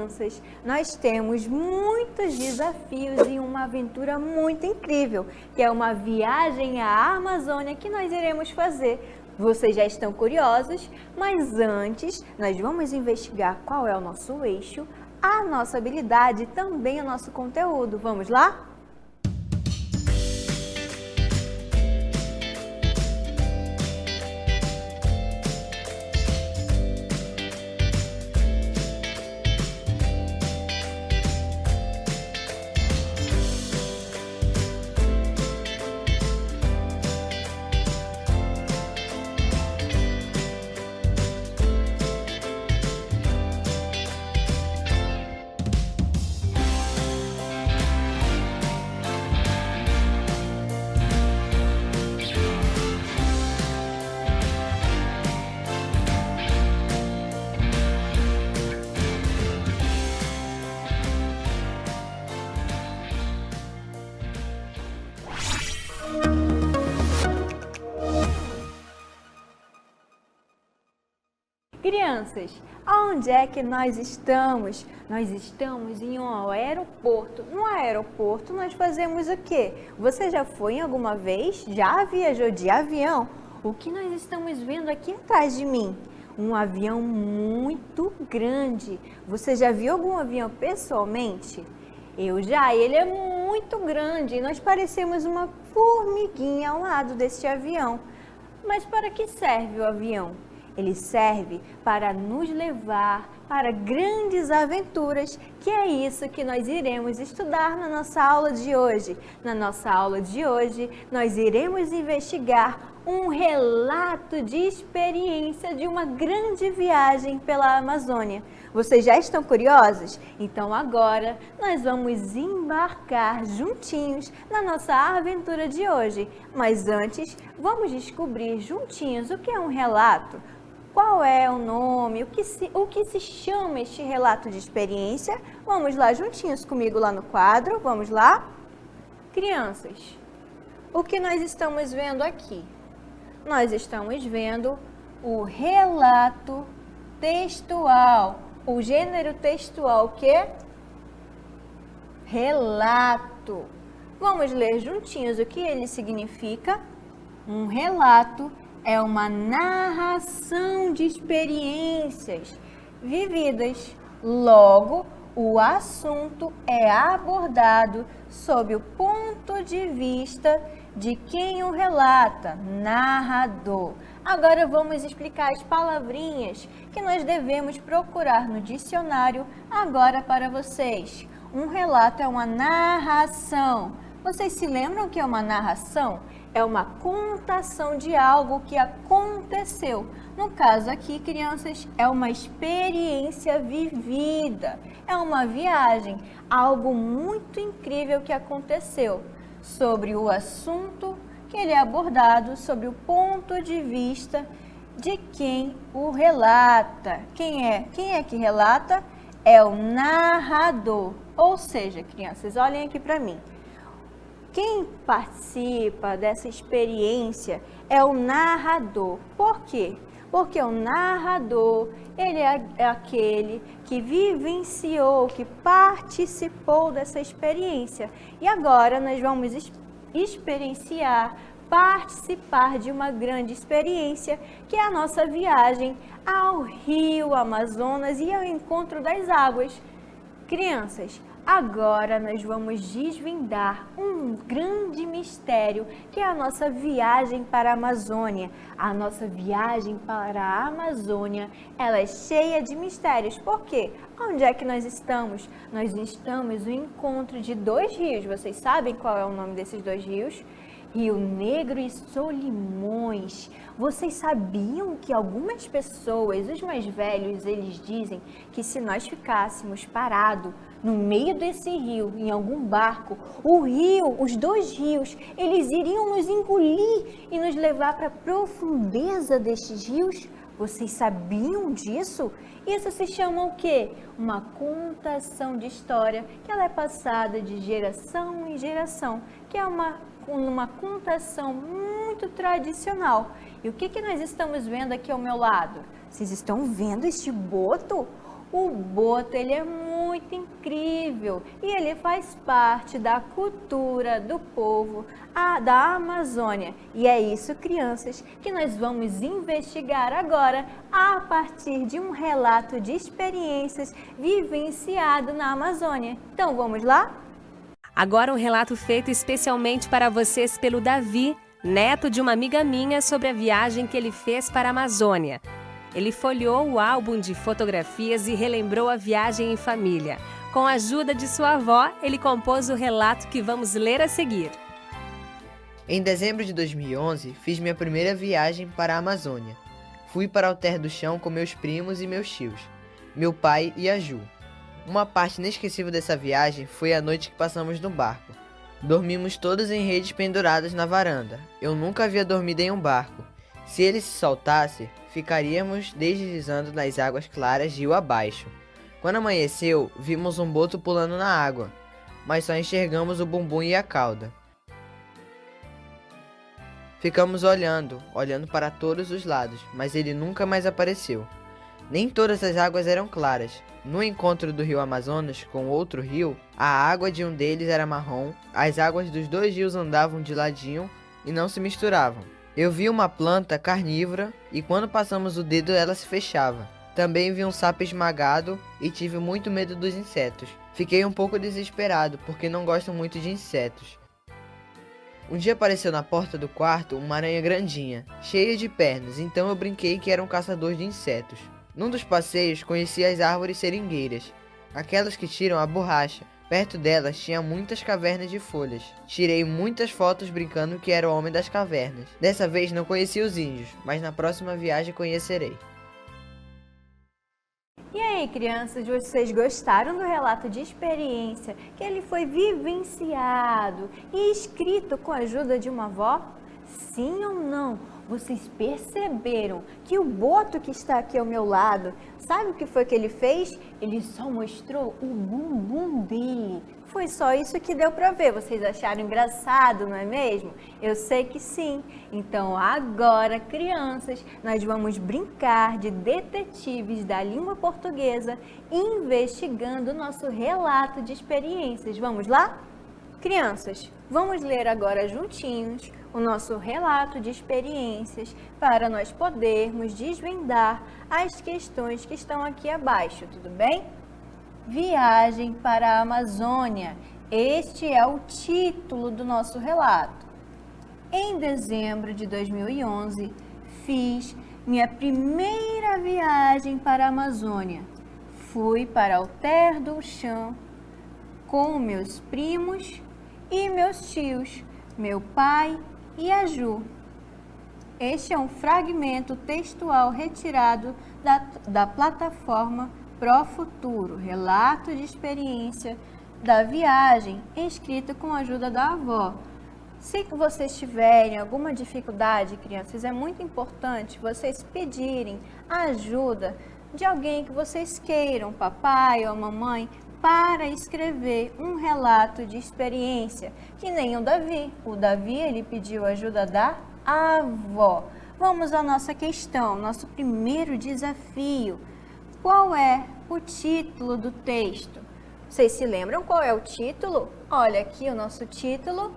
crianças, nós temos muitos desafios e uma aventura muito incrível, que é uma viagem à Amazônia que nós iremos fazer. Vocês já estão curiosos? Mas antes, nós vamos investigar qual é o nosso eixo, a nossa habilidade e também o nosso conteúdo. Vamos lá? Crianças, aonde é que nós estamos? Nós estamos em um aeroporto. No aeroporto nós fazemos o quê? Você já foi alguma vez? Já viajou de avião? O que nós estamos vendo aqui atrás de mim? Um avião muito grande. Você já viu algum avião pessoalmente? Eu já, ele é muito grande e nós parecemos uma formiguinha ao lado deste avião. Mas para que serve o avião? Ele serve para nos levar para grandes aventuras, que é isso que nós iremos estudar na nossa aula de hoje. Na nossa aula de hoje, nós iremos investigar um relato de experiência de uma grande viagem pela Amazônia. Vocês já estão curiosos? Então agora nós vamos embarcar juntinhos na nossa aventura de hoje. Mas antes, vamos descobrir juntinhos o que é um relato. Qual é o nome, o que se chama este relato de experiência? Vamos lá juntinhos comigo lá no quadro, vamos lá? Crianças, o que nós estamos vendo aqui? Nós estamos vendo o relato textual. O gênero textual o quê? Relato. Vamos ler juntinhos o que ele significa? Um relato é uma narração de experiências vividas. Logo, o assunto é abordado sob o ponto de vista de quem o relata, narrador. Agora vamos explicar as palavrinhas que nós devemos procurar no dicionário agora para vocês. Um relato é uma narração. Vocês se lembram o que é uma narração? É uma contação de algo que aconteceu. No caso aqui, crianças, é uma experiência vivida. É uma viagem, algo muito incrível que aconteceu. Sobre o assunto que ele é abordado, sobre o ponto de vista de quem o relata. Quem é que relata? É o narrador. Ou seja, crianças, olhem aqui para mim. Quem participa dessa experiência é o narrador. Por quê? Porque o narrador, ele é aquele que vivenciou, que participou dessa experiência. E agora nós vamos experienciar, participar de uma grande experiência, que é a nossa viagem ao Rio Amazonas e ao encontro das águas. Crianças, agora nós vamos desvendar um grande mistério, que é a nossa viagem para a Amazônia. A nossa viagem para a Amazônia, ela é cheia de mistérios. Por quê? Onde é que nós estamos? Nós estamos no encontro de dois rios. Vocês sabem qual é o nome desses dois rios? Rio Negro e Solimões. Vocês sabiam que algumas pessoas, os mais velhos, eles dizem que se nós ficássemos parados no meio desse rio, em algum barco, o rio, os dois rios, eles iriam nos engolir e nos levar para a profundeza destes rios? Vocês sabiam disso? Isso se chama o quê? Uma contação de história, que ela é passada de geração em geração, que é uma contação muito tradicional. E o que nós estamos vendo aqui ao meu lado? Vocês estão vendo este boto? O boto, ele é muito muito incrível e ele faz parte da cultura do povo da Amazônia. E é isso, crianças, que nós vamos investigar agora a partir de um relato de experiências vivenciado na Amazônia. Então, vamos lá? Agora um relato feito especialmente para vocês pelo Davi, neto de uma amiga minha, sobre a viagem que ele fez para a Amazônia. Ele folheou o álbum de fotografias e relembrou a viagem em família. Com a ajuda de sua avó, ele compôs o relato que vamos ler a seguir. Em dezembro de 2011, fiz minha primeira viagem para a Amazônia. Fui para Alter do Chão com meus primos e meus tios, meu pai e a Ju. Uma parte inesquecível dessa viagem foi a noite que passamos no barco. Dormimos todos em redes penduradas na varanda. Eu nunca havia dormido em um barco. Se ele se soltasse, ficaríamos deslizando nas águas claras rio abaixo. Quando amanheceu, vimos um boto pulando na água, mas só enxergamos o bumbum e a cauda. Ficamos olhando para todos os lados, mas ele nunca mais apareceu. Nem todas as águas eram claras. No encontro do rio Amazonas com outro rio, a água de um deles era marrom, as águas dos dois rios andavam de ladinho e não se misturavam. Eu vi uma planta carnívora e quando passamos o dedo ela se fechava. Também vi um sapo esmagado e tive muito medo dos insetos. Fiquei um pouco desesperado porque não gosto muito de insetos. Um dia apareceu na porta do quarto uma aranha grandinha, cheia de pernas, então eu brinquei que era um caçador de insetos. Num dos passeios conheci as árvores seringueiras, aquelas que tiram a borracha. Perto delas tinha muitas cavernas de folhas. Tirei muitas fotos brincando que era o homem das cavernas. Dessa vez não conheci os índios, mas na próxima viagem conhecerei. E aí, crianças, vocês gostaram do relato de experiência que ele foi vivenciado e escrito com a ajuda de uma avó? Sim ou não? Vocês perceberam que o boto que está aqui ao meu lado, sabe o que foi que ele fez? Ele só mostrou o bumbum dele. Foi só isso que deu para ver. Vocês acharam engraçado, não é mesmo? Eu sei que sim. Então agora, crianças, nós vamos brincar de detetives da língua portuguesa, investigando o nosso relato de experiências. Vamos lá? Crianças, vamos ler agora juntinhos o nosso relato de experiências para nós podermos desvendar as questões que estão aqui abaixo, tudo bem? Viagem para a Amazônia. Este é o título do nosso relato. Em dezembro de 2011, fiz minha primeira viagem para a Amazônia. Fui para Alter do Chão com meus primos e meus tios, meu pai e a Ju. Este é um fragmento textual retirado da plataforma Pro Futuro, relato de experiência da viagem, escrito com a ajuda da avó. Se vocês tiverem alguma dificuldade, crianças, é muito importante vocês pedirem a ajuda de alguém que vocês queiram, papai ou mamãe, para escrever um relato de experiência, que nem o Davi. O Davi, ele pediu ajuda da avó. Vamos à nossa questão, nosso primeiro desafio. Qual é o título do texto? Vocês se lembram qual é o título? Olha aqui o nosso título,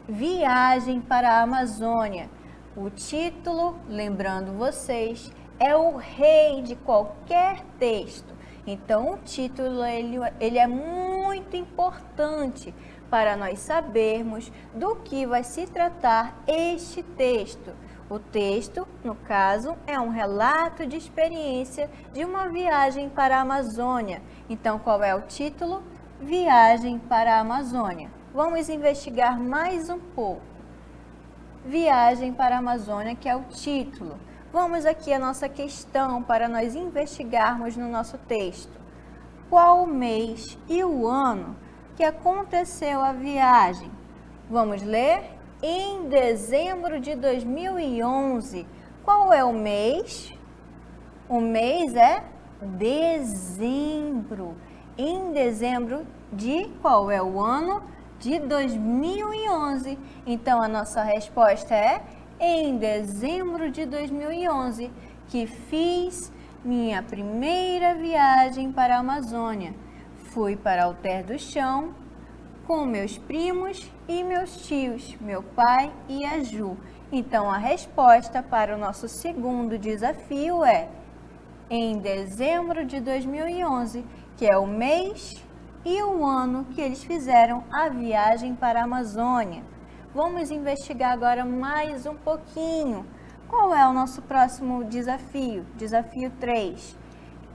Viagem para a Amazônia. O título, lembrando vocês, é o rei de qualquer texto. Então, o título ele é muito importante para nós sabermos do que vai se tratar este texto. O texto, no caso, é um relato de experiência de uma viagem para a Amazônia. Então, qual é o título? Viagem para a Amazônia. Vamos investigar mais um pouco. Viagem para a Amazônia, que é o título. Vamos aqui à nossa questão para nós investigarmos no nosso texto. Qual o mês e o ano que aconteceu a viagem? Vamos ler? Em dezembro de 2011. Qual é o mês? O mês é dezembro. Em dezembro de qual é o ano? De 2011. Então, a nossa resposta é em dezembro de 2011, que fiz minha primeira viagem para a Amazônia. Fui para Alter do Chão com meus primos e meus tios, meu pai e a Ju. Então, a resposta para o nosso segundo desafio é em dezembro de 2011, que é o mês e o ano que eles fizeram a viagem para a Amazônia. Vamos investigar agora mais um pouquinho. Qual é o nosso próximo desafio? Desafio 3.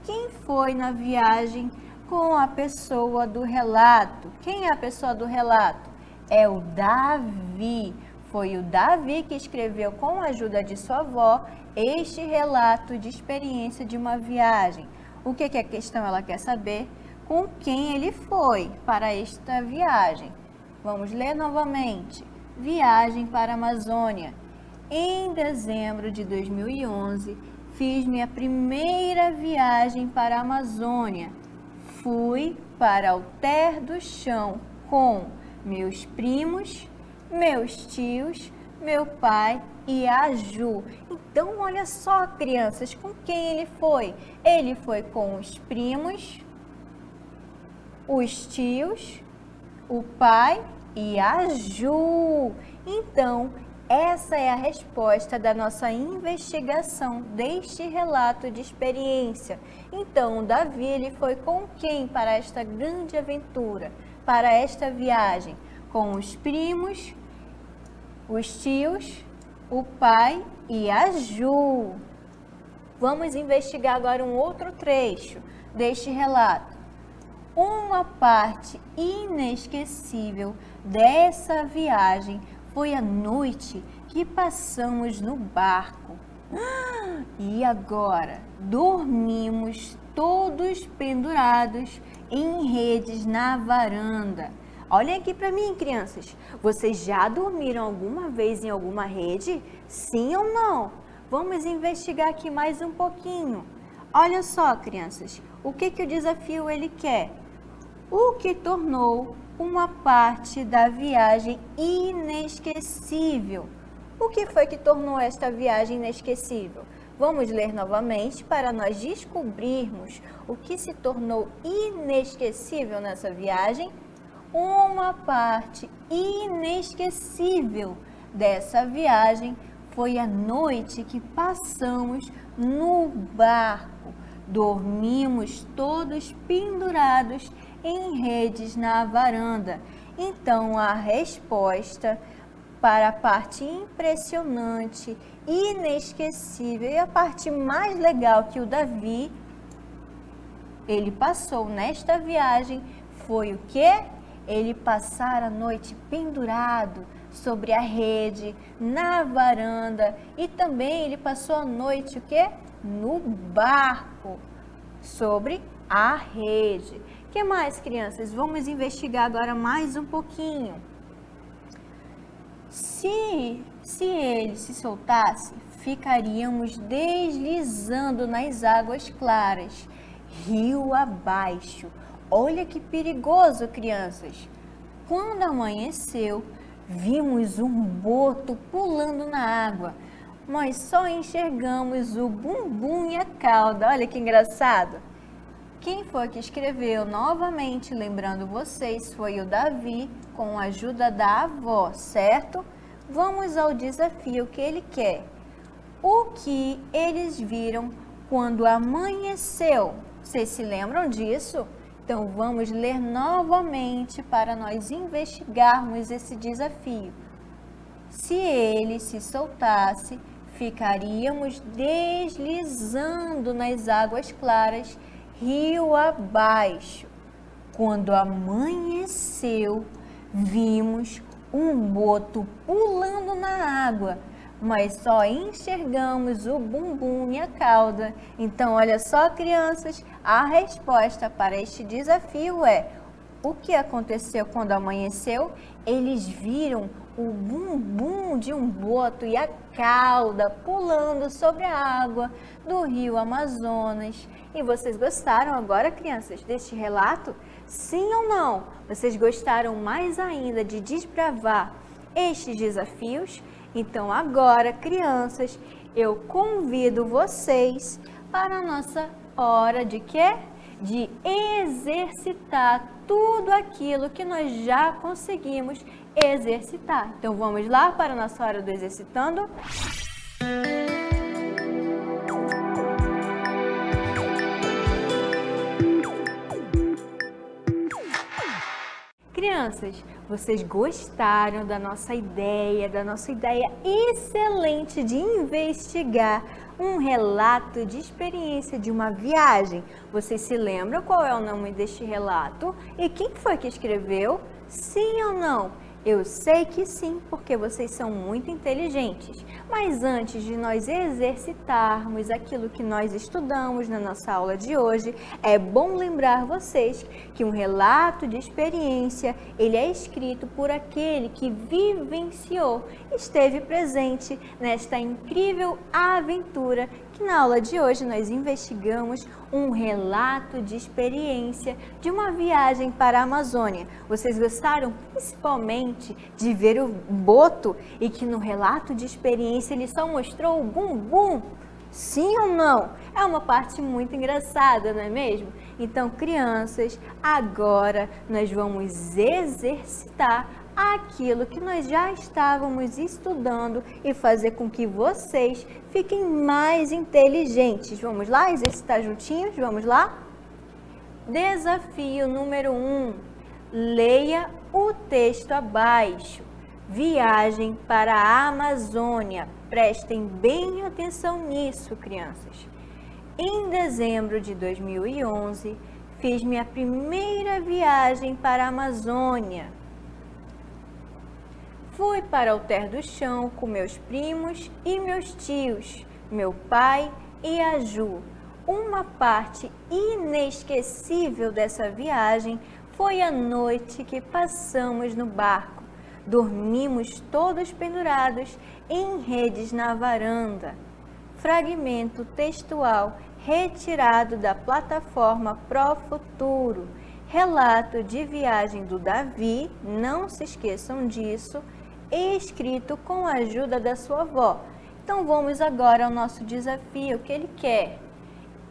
Quem foi na viagem com a pessoa do relato? Quem é a pessoa do relato? É o Davi. Foi o Davi que escreveu com a ajuda de sua avó este relato de experiência de uma viagem. O que a questão ela quer saber? Com quem ele foi para esta viagem. Vamos ler novamente. Viagem para a Amazônia. Em dezembro de 2011, fiz minha primeira viagem para a Amazônia. Fui para Alter do Chão com meus primos, meus tios, meu pai e a Ju. Então, olha só, crianças, com quem ele foi? Ele foi com os primos, os tios, o pai e a Ju. Então, essa é a resposta da nossa investigação deste relato de experiência. Então, o Davi, ele foi com quem para esta grande aventura, para esta viagem? Com os primos, os tios, o pai e a Ju. Vamos investigar agora um outro trecho deste relato. Uma parte inesquecível dessa viagem foi a noite que passamos no barco. E agora dormimos todos pendurados em redes na varanda. Olhem aqui para mim, crianças. Vocês já dormiram alguma vez em alguma rede? Sim ou não? Vamos investigar aqui mais um pouquinho. Olha só, crianças, o que o desafio ele quer? O que tornou uma parte da viagem inesquecível. O que foi que tornou esta viagem inesquecível? Vamos ler novamente para nós descobrirmos o que se tornou inesquecível nessa viagem. Uma parte inesquecível dessa viagem foi a noite que passamos no barco. Dormimos todos pendurados em redes na varanda. Então, a resposta para a parte impressionante, inesquecível e a parte mais legal que o Davi ele passou nesta viagem foi o quê? Ele passar a noite pendurado sobre a rede, na varanda, e também ele passou a noite o quê? No barco, sobre a rede. O que mais, crianças? Vamos investigar agora mais um pouquinho. Se ele se soltasse, ficaríamos deslizando nas águas claras, rio abaixo. Olha que perigoso, crianças. Quando amanheceu, vimos um boto pulando na água, mas só enxergamos o bumbum e a cauda. Olha que engraçado. Quem foi que escreveu novamente, lembrando vocês, foi o Davi, com a ajuda da avó, certo? Vamos ao desafio que ele quer. O que eles viram quando amanheceu? Vocês se lembram disso? Então, vamos ler novamente para nós investigarmos esse desafio. Se ele se soltasse, ficaríamos deslizando nas águas claras, rio abaixo. Quando amanheceu, vimos um boto pulando na água, mas só enxergamos o bumbum e a cauda. Então, olha só, crianças, a resposta para este desafio é: o que aconteceu quando amanheceu? Eles viram o bumbum de um boto e a cauda pulando sobre a água do rio Amazonas. E vocês gostaram agora, crianças, deste relato? Sim ou não? Vocês gostaram mais ainda de desbravar estes desafios? Então agora, crianças, eu convido vocês para a nossa hora de quê? de exercitar tudo aquilo que nós já conseguimos exercitar. Então vamos lá para a nossa hora do exercitando? Crianças, vocês gostaram da nossa ideia excelente de investigar um relato de experiência de uma viagem? Vocês se lembram qual é o nome deste relato? E quem foi que escreveu? Sim ou não? Eu sei que sim, porque vocês são muito inteligentes. Mas antes de nós exercitarmos aquilo que nós estudamos na nossa aula de hoje, é bom lembrar vocês que um relato de experiência, ele é escrito por aquele que vivenciou, esteve presente nesta incrível aventura que na aula de hoje nós investigamos um relato de experiência de uma viagem para a Amazônia. Vocês gostaram principalmente de ver o boto e que no relato de experiência ele só mostrou o bumbum? Sim ou não? É uma parte muito engraçada, não é mesmo? Então, crianças, agora nós vamos exercitar aquilo que nós já estávamos estudando e fazer com que vocês fiquem mais inteligentes. Vamos lá exercitar juntinhos? Vamos lá? Desafio número 1. Leia o texto abaixo. Viagem para a Amazônia. Prestem bem atenção nisso, crianças. Em dezembro de 2011, fiz minha primeira viagem para a Amazônia. Fui para Alter do Chão com meus primos e meus tios, meu pai e a Ju. Uma parte inesquecível dessa viagem foi a noite que passamos no barco. Dormimos todos pendurados em redes na varanda. Fragmento textual retirado da plataforma Pro Futuro. Relato de viagem do Davi, não se esqueçam disso, escrito com a ajuda da sua avó. Então vamos agora ao nosso desafio que ele quer.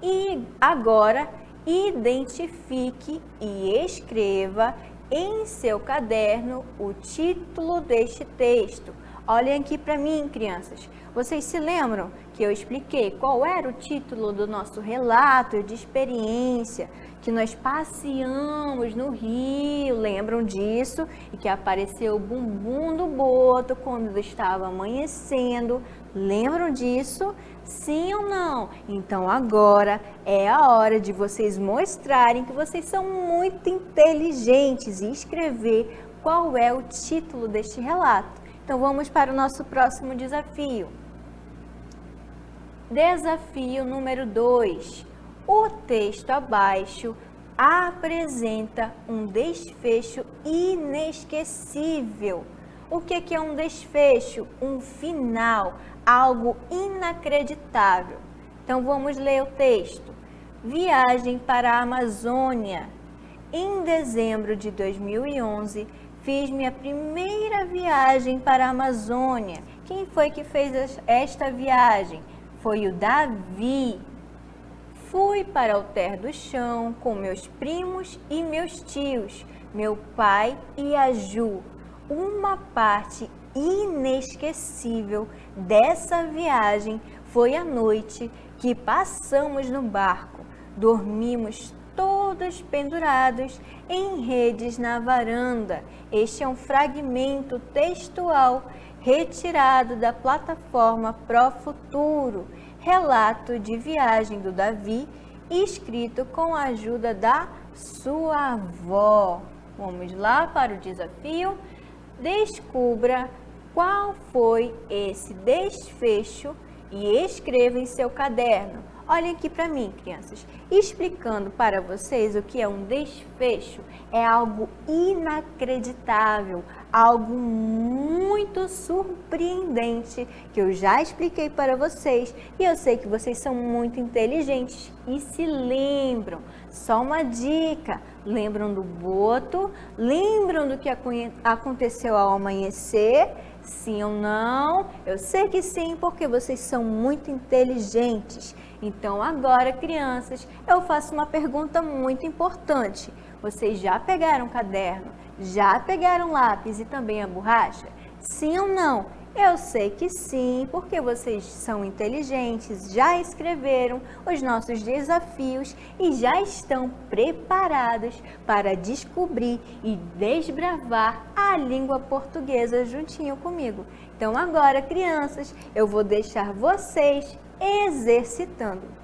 E agora identifique e escreva em seu caderno o título deste texto. Olhem aqui para mim, crianças. Vocês se lembram que eu expliquei qual era o título do nosso relato de experiência? Que nós passeamos no rio, lembram disso? E que apareceu o bumbum do boto quando estava amanhecendo. Lembram disso? Sim ou não? Então agora é a hora de vocês mostrarem que vocês são muito inteligentes e escrever qual é o título deste relato. Então vamos para o nosso próximo desafio. Desafio número 2. O texto abaixo apresenta um desfecho inesquecível. O que é um desfecho? Um final, algo inacreditável. Então vamos ler o texto. Viagem para a Amazônia. Em dezembro de 2011, fiz minha primeira viagem para a Amazônia. Quem foi que fez esta viagem? Foi o Davi. Fui para Alter do Chão com meus primos e meus tios, meu pai e a Ju. Uma parte inesquecível dessa viagem foi a noite que passamos no barco. Dormimos todos pendurados em redes na varanda. Este é um fragmento textual retirado da plataforma Pro Futuro, relato de viagem do Davi, escrito com a ajuda da sua avó. Vamos lá para o desafio. Descubra qual foi esse desfecho e escreva em seu caderno. Olhem aqui para mim, crianças, explicando para vocês o que é um desfecho. É algo inacreditável, algo muito surpreendente, que eu já expliquei para vocês. E eu sei que vocês são muito inteligentes e se lembram. Só uma dica, lembram do boto? Lembram do que aconteceu ao amanhecer? Sim ou não? Eu sei que sim, porque vocês são muito inteligentes. Então agora, crianças, eu faço uma pergunta muito importante. Vocês já pegaram caderno? Já pegaram lápis e também a borracha? Sim ou não? Eu sei que sim, porque vocês são inteligentes, já escreveram os nossos desafios e já estão preparados para descobrir e desbravar a língua portuguesa juntinho comigo. Então agora, crianças, eu vou deixar vocês exercitando.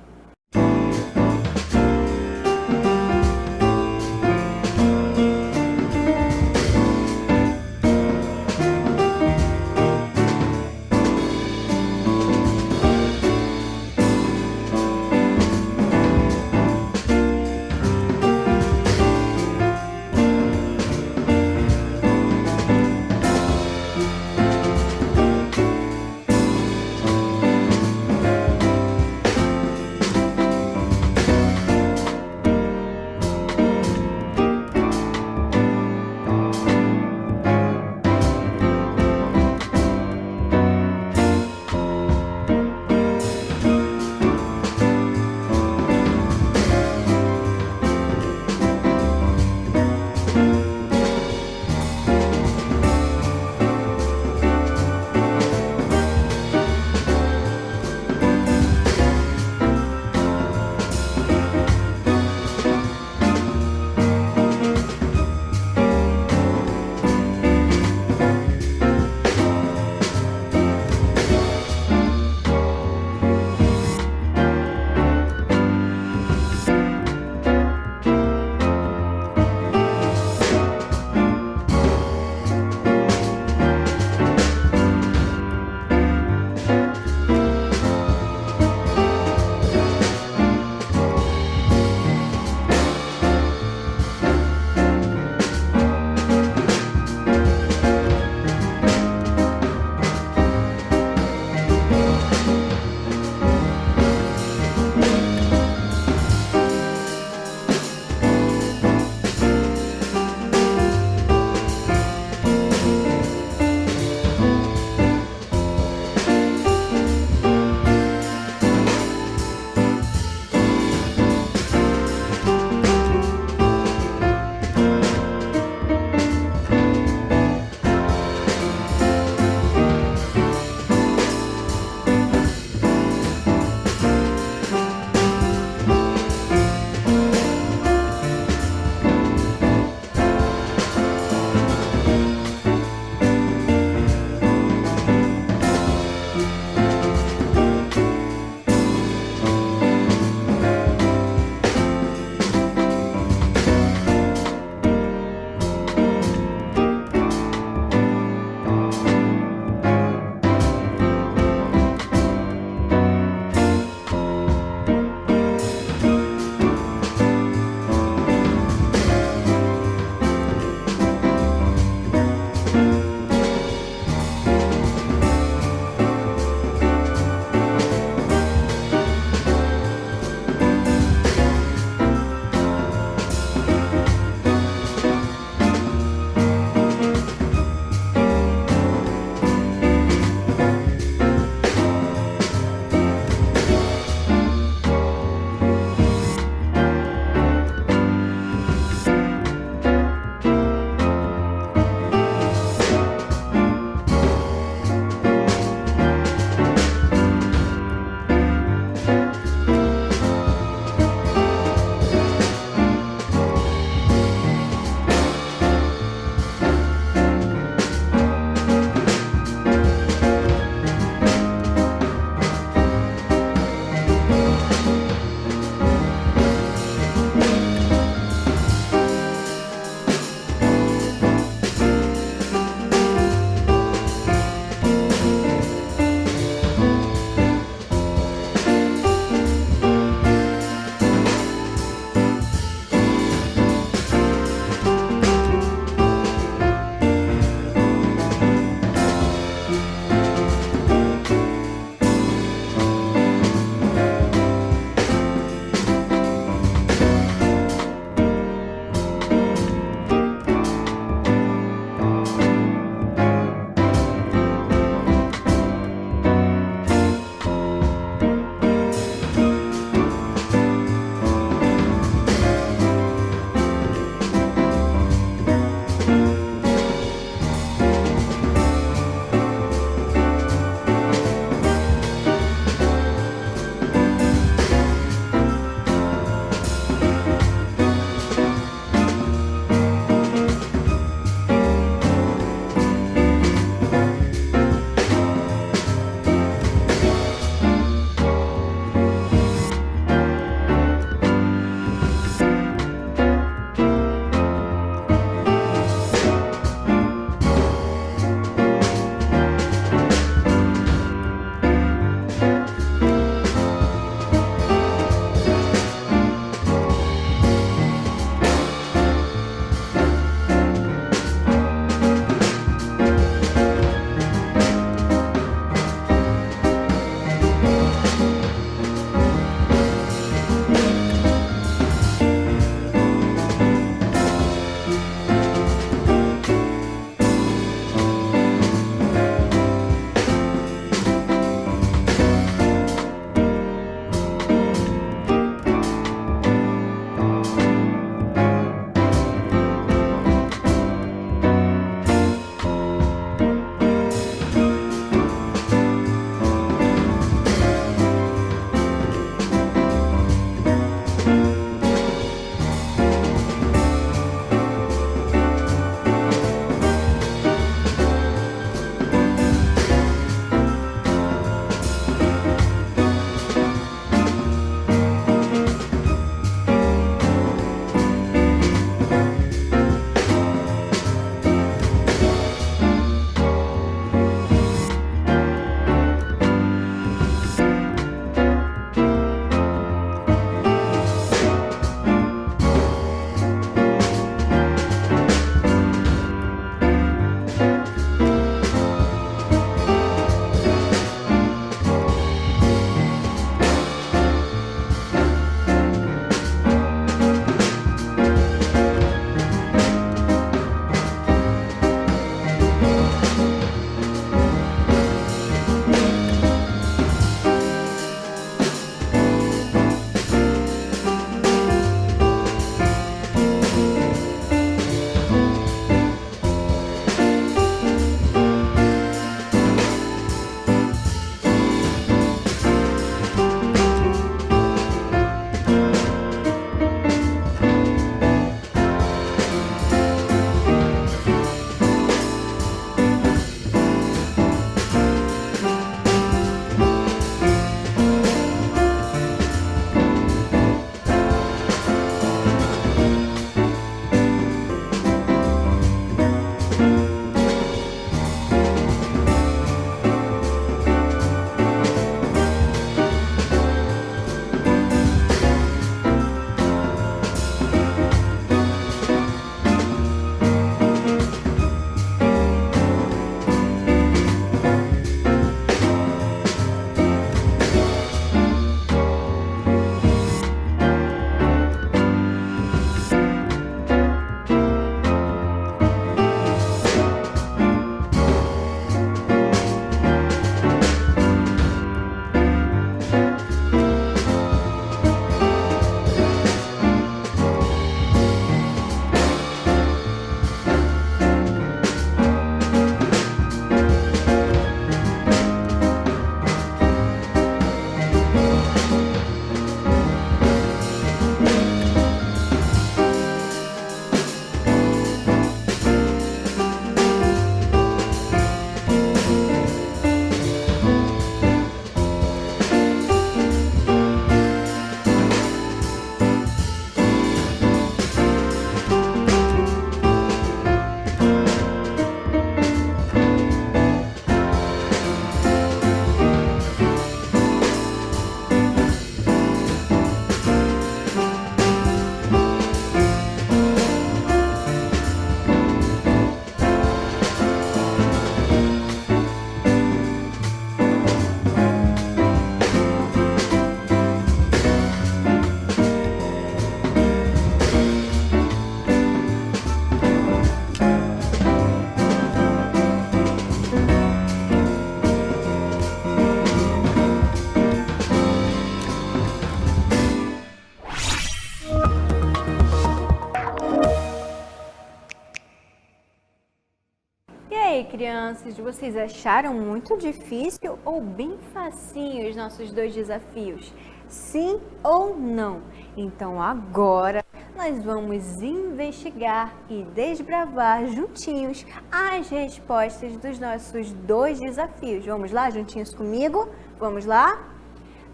aí, crianças, vocês acharam muito difícil ou bem facinho os nossos 2 desafios? Sim ou não? Então agora nós vamos investigar e desbravar juntinhos as respostas dos nossos 2 desafios. Vamos lá, juntinhos comigo? Vamos lá?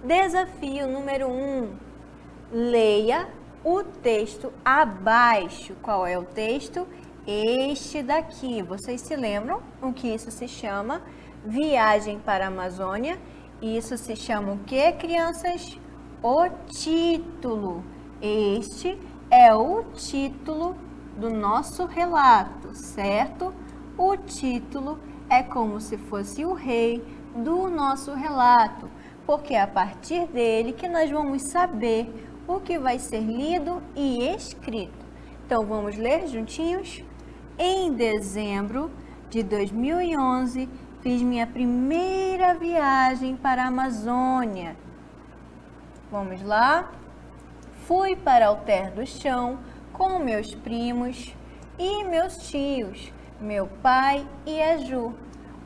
Desafio número 1. Leia o texto abaixo. Qual é o texto? Este daqui. Vocês se lembram o que isso se chama? Viagem para a Amazônia. Isso se chama o que, crianças? O título. Este é o título do nosso relato, certo? O título é como se fosse o rei do nosso relato, porque é a partir dele que nós vamos saber o que vai ser lido e escrito. Então vamos ler juntinhos? Em dezembro de 2011, fiz minha primeira viagem para a Amazônia. Vamos lá? Fui para Alter do Chão com meus primos e meus tios, meu pai e a Ju.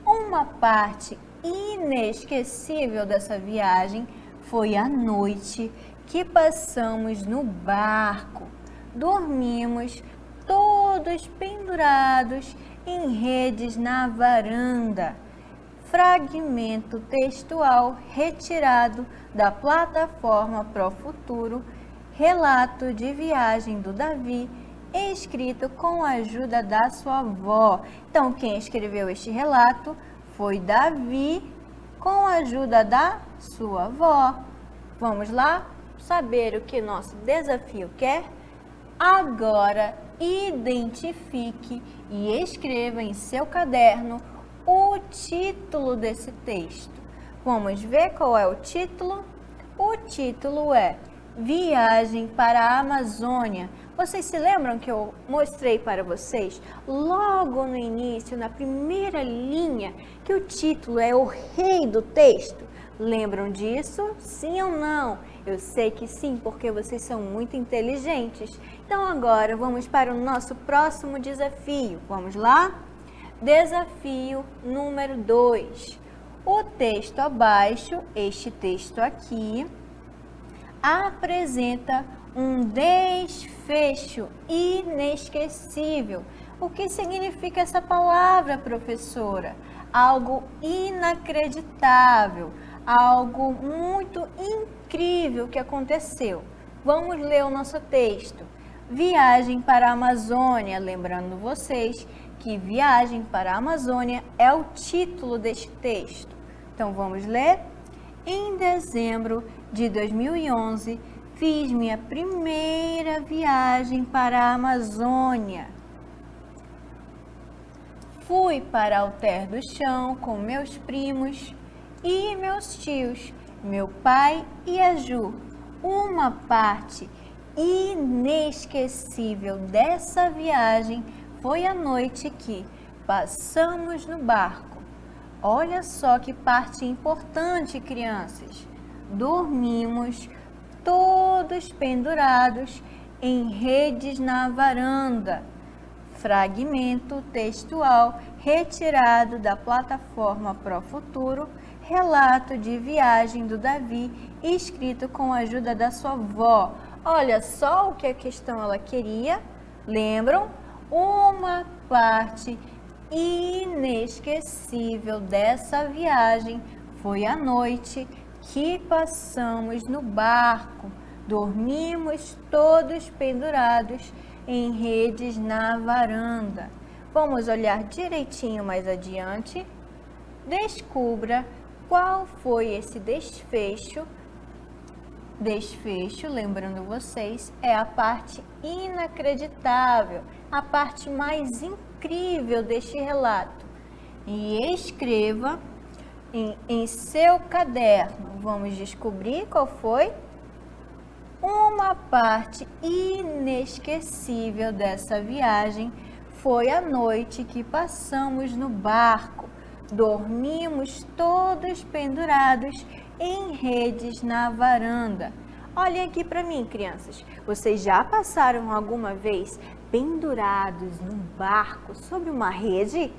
Uma parte inesquecível dessa viagem foi a noite que passamos no barco. Dormimos todos pendurados em redes na varanda. Fragmento textual retirado da plataforma Pro Futuro, relato de viagem do Davi, escrito com a ajuda da sua avó. Então, quem escreveu este relato foi Davi, com a ajuda da sua avó. Vamos lá saber o que nosso desafio quer? Agora, identifique e escreva em seu caderno o título desse texto. Vamos ver qual é o título? O título é Viagem para a Amazônia. Vocês se lembram que eu mostrei para vocês logo no início, na primeira linha, que o título é o rei do texto? Lembram disso? Sim ou não? Eu sei que sim, porque vocês são muito inteligentes. Então agora vamos para o nosso próximo desafio. Vamos lá? Desafio número 2. O texto abaixo, este texto aqui, apresenta um desfecho inesquecível. O que significa essa palavra, professora? Algo inacreditável, algo muito incrível que aconteceu. Vamos ler o nosso texto. Viagem para a Amazônia, lembrando vocês que Viagem para a Amazônia é o título deste texto. Então vamos ler? Em dezembro de 2011, fiz minha primeira viagem para a Amazônia. Fui para Alter do Chão com meus primos e meus tios, meu pai e a Ju. Uma parte inesquecível dessa viagem foi a noite que passamos no barco. Olha só que parte importante, crianças. Dormimos todos pendurados em redes na varanda. Fragmento textual retirado da plataforma Pro Futuro, relato de viagem do Davi, escrito com a ajuda da sua avó. Olha só o que a questão ela queria. Lembram? Uma parte inesquecível dessa viagem foi a noite que passamos no barco. Dormimos todos pendurados em redes na varanda. Vamos olhar direitinho mais adiante. Descubra qual foi esse desfecho. Desfecho, lembrando vocês, é a parte inacreditável, a parte mais incrível deste relato. E escreva em seu caderno. Vamos descobrir qual foi? Uma parte inesquecível dessa viagem foi a noite que passamos no barco. Dormimos todos pendurados em redes na varanda. Olhem aqui para mim, crianças. Vocês já passaram alguma vez pendurados num barco sobre uma rede?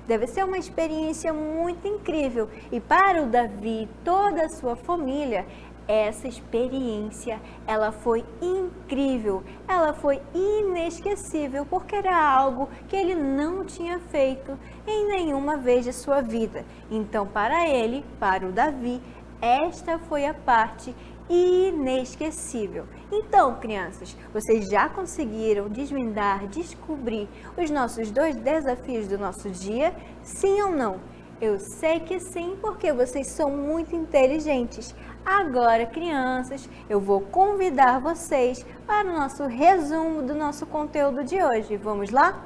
Deve ser uma experiência muito incrível. E para o Davi e toda a sua família, essa experiência, ela foi incrível, ela foi inesquecível, porque era algo que ele não tinha feito em nenhuma vez de sua vida. Então, para ele, para o Davi, esta foi a parte inesquecível. Então, crianças, vocês já conseguiram desvendar, descobrir os nossos 2 desafios do nosso dia? Sim ou não? Eu sei que sim, porque vocês são muito inteligentes. Agora, crianças, eu vou convidar vocês para o nosso resumo do nosso conteúdo de hoje. Vamos lá?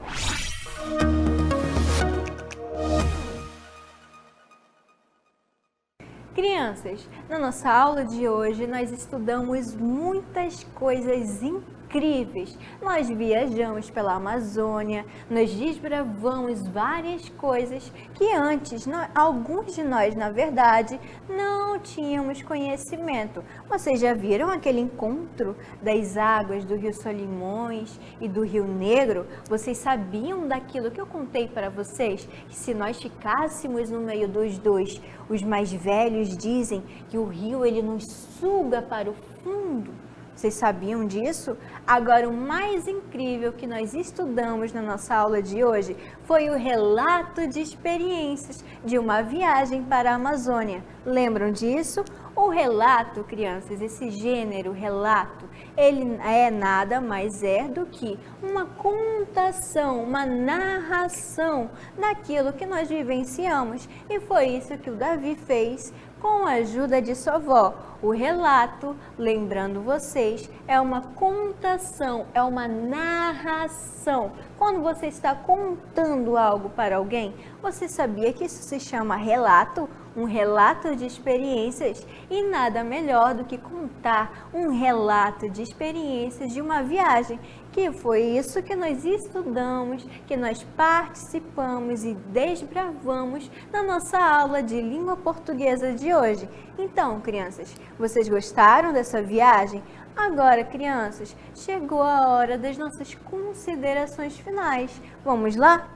Crianças, na nossa aula de hoje nós estudamos muitas coisas incríveis. Nós viajamos pela Amazônia, nós desbravamos várias coisas que antes, alguns de nós, na verdade, não tínhamos conhecimento. Vocês já viram aquele encontro das águas do Rio Solimões e do Rio Negro? Vocês sabiam daquilo que eu contei para vocês? Que se nós ficássemos no meio dos dois, os mais velhos dizem que o rio ele nos suga para o fundo. Vocês sabiam disso? Agora, o mais incrível que nós estudamos na nossa aula de hoje foi o relato de experiências de uma viagem para a Amazônia. Lembram disso? O relato, crianças, esse gênero relato, ele é nada mais do que uma contação, uma narração daquilo que nós vivenciamos. E foi isso que o Davi fez com a ajuda de sua avó. O relato, lembrando vocês, é uma contação, é uma narração. Quando você está contando algo para alguém, você sabia que isso se chama relato? Um relato de experiências, e nada melhor do que contar um relato de experiências de uma viagem, que foi isso que nós estudamos, que nós participamos e desbravamos na nossa aula de língua portuguesa de hoje. Então, crianças, vocês gostaram dessa viagem? Agora, crianças, chegou a hora das nossas considerações finais. Vamos lá?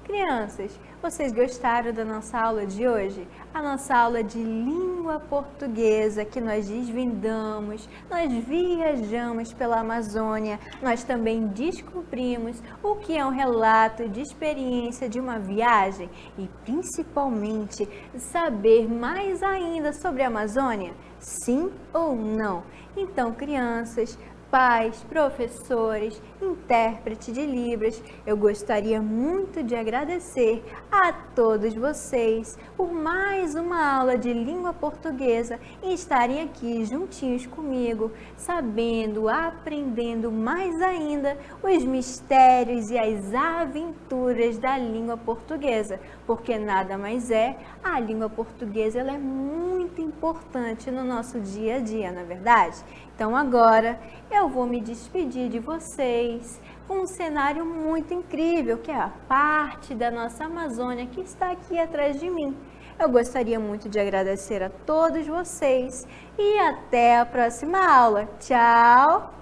Crianças, vocês gostaram da nossa aula de hoje? A nossa aula de língua portuguesa que nós desvendamos, nós viajamos pela Amazônia, nós também descobrimos o que é um relato de experiência de uma viagem e principalmente saber mais ainda sobre a Amazônia? Sim ou não? Então, crianças, pais, professores, intérprete de Libras, eu gostaria muito de agradecer a todos vocês por mais uma aula de língua portuguesa e estarem aqui juntinhos comigo, sabendo, aprendendo mais ainda os mistérios e as aventuras da língua portuguesa, porque nada mais a língua portuguesa ela é muito importante no nosso dia a dia, não é verdade? Então agora eu vou me despedir de vocês com um cenário muito incrível, que é a parte da nossa Amazônia que está aqui atrás de mim. Eu gostaria muito de agradecer a todos vocês e até a próxima aula. Tchau!